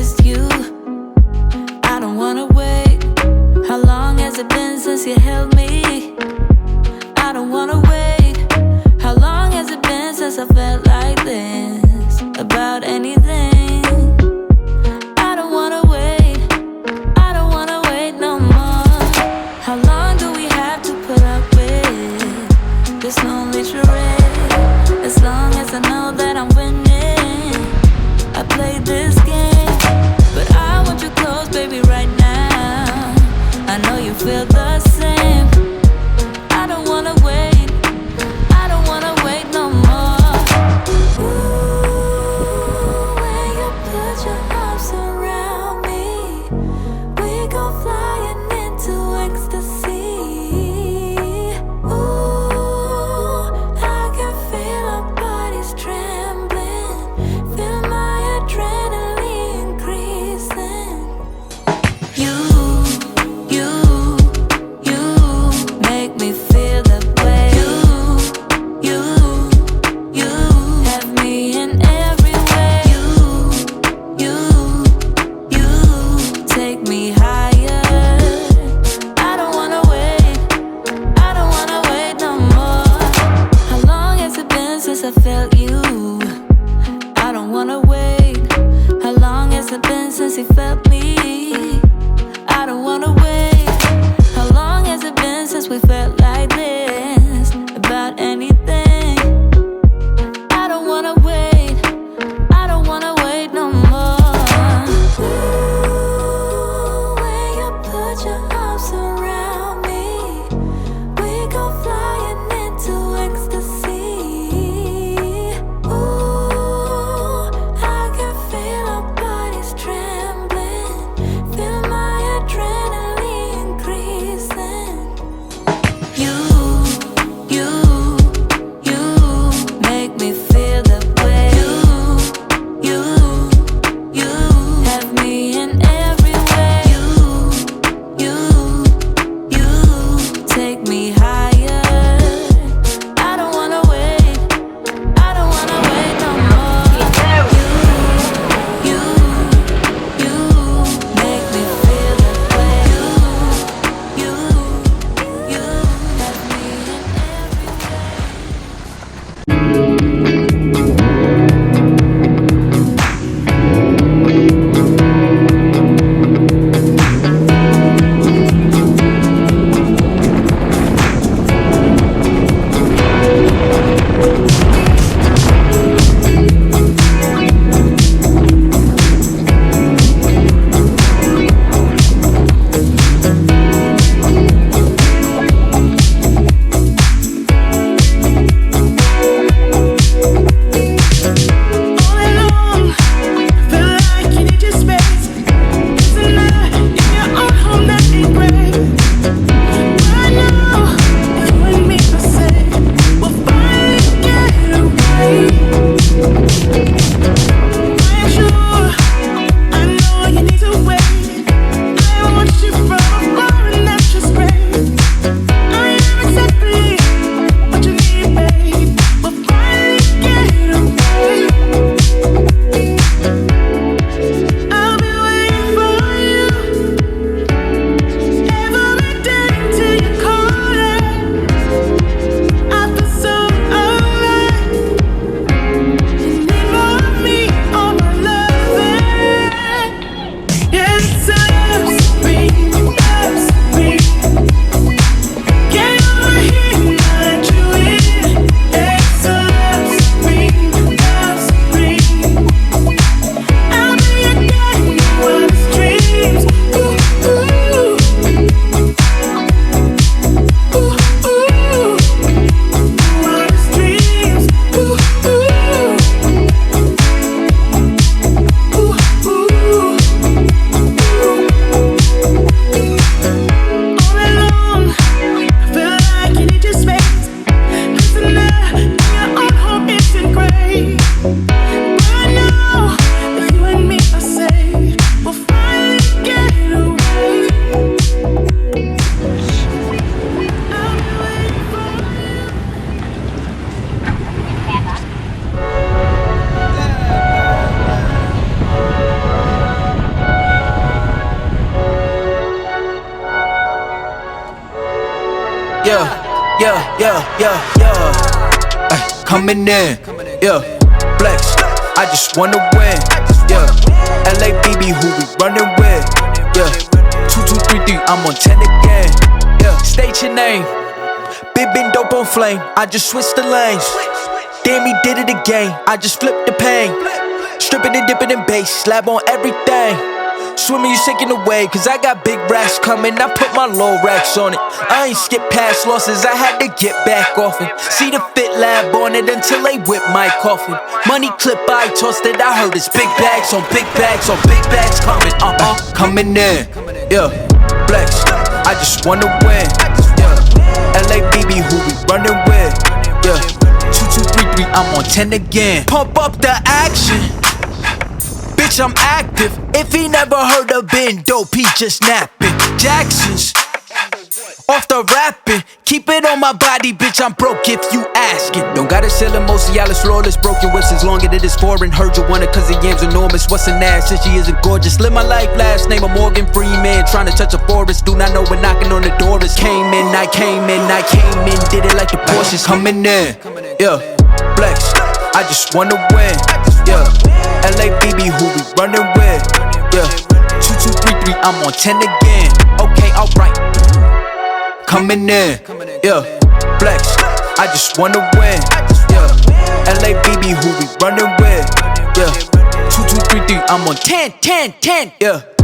just you. I don't wanna wait. How long has it been since you held me? I don't wanna wait. How long has it been since I felt like this about anything? I don't wanna wait. I don't wanna wait no more. How long do we have to put up with this lonely charade? As long as I know that I'm winning, I play this game. But I want you close, baby, right now. I know you feel the same. I don't wanna wait. I don't wanna wait no more. Ooh, when you put your arms around me, we go flying into ecstasy. Ooh, I can feel our bodies trembling, feel my adrenaline increasing. You Ay, coming in, yeah. Flex, I just wanna win, yeah. LABB, who we running with, yeah. 2233, I'm on 10 again, yeah. State your name, big been dope on flame. I just switched the lanes. Damn, he did it again. I just flipped the pain. Stripping and dipping in bass, slab on everything. Swimming, you sinking away, cause I got big racks coming. I put my low racks on it. I ain't skip past losses, I had to get back off it. See the fit lab on it until they whip my coffin. Money clip, I tossed it, I heard it's big bags on big bags on big bags coming, coming in, yeah. Flex, I just wanna win, yeah. LABB, who we running with, yeah. 2233, I'm on 10 again. Pump up the action. Bitch, I'm active. If he never heard of been dope, he just napping. Jackson's off the rapping. Keep it on my body, bitch, I'm broke if you asking. Don't gotta sell him, Mosialis, flawless, broken whips as long as it is foreign. Heard you want it cause the yam's enormous. What's an ass since she isn't gorgeous? Live my life, last name of Morgan Freeman. Trying to touch a forest, do not know when knocking on the door is. Came in, did it like the Porsches. Coming in, yeah. Flex, I just wanna win, yeah. LABB, who we running with, yeah. 2233, I'm on 10 again. Okay, alright. Coming in, yeah. Flex, I just wanna win, yeah. LABB, who we running with, yeah. 2233, I'm on 10, yeah.